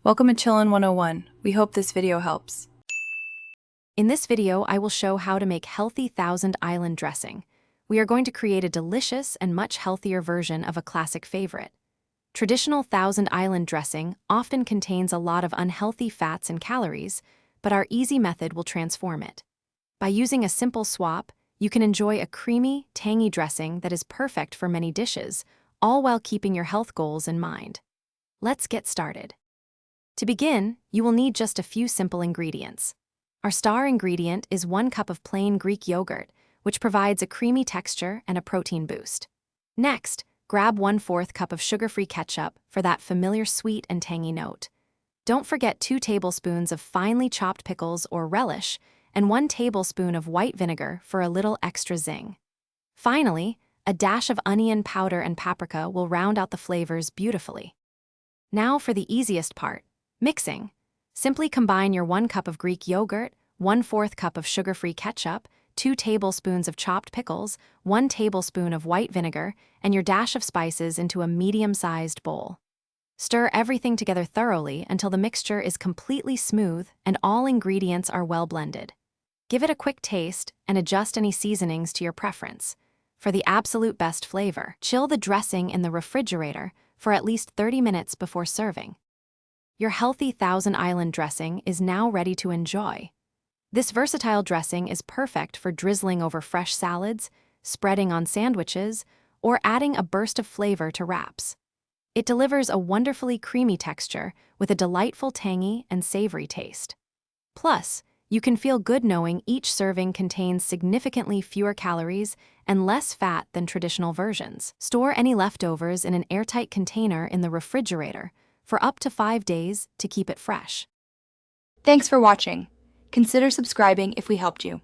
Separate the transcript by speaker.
Speaker 1: Welcome to Chillin' 101. We hope this video helps.
Speaker 2: In this video, I will show how to make healthy Thousand Island dressing. We are going to create a delicious and much healthier version of a classic favorite. Traditional Thousand Island dressing often contains a lot of unhealthy fats and calories, but our easy method will transform it. By using a simple swap, you can enjoy a creamy, tangy dressing that is perfect for many dishes, all while keeping your health goals in mind. Let's get started. To begin, you will need just a few simple ingredients. Our star ingredient is 1 cup of plain Greek yogurt, which provides a creamy texture and a protein boost. Next, grab 1/4 cup of sugar-free ketchup for that familiar sweet and tangy note. Don't forget 2 tablespoons of finely chopped pickles or relish, and 1 tablespoon of white vinegar for a little extra zing. Finally, a dash of onion powder and paprika will round out the flavors beautifully. Now for the easiest part. Mixing. Simply combine your 1 cup of Greek yogurt, 1/4 cup of sugar-free ketchup, 2 tablespoons of chopped pickles, 1 tablespoon of white vinegar, and your dash of spices into a medium-sized bowl. Stir everything together thoroughly until the mixture is completely smooth and all ingredients are well blended. Give it a quick taste and adjust any seasonings to your preference. For the absolute best flavor, chill the dressing in the refrigerator for at least 30 minutes before serving. Your healthy Thousand Island dressing is now ready to enjoy. This versatile dressing is perfect for drizzling over fresh salads, spreading on sandwiches, or adding a burst of flavor to wraps. It delivers a wonderfully creamy texture with a delightful tangy and savory taste. Plus, you can feel good knowing each serving contains significantly fewer calories and less fat than traditional versions. Store any leftovers in an airtight container in the refrigerator for up to 5 days to keep it fresh.
Speaker 3: Thanks for watching. Consider subscribing if we helped you.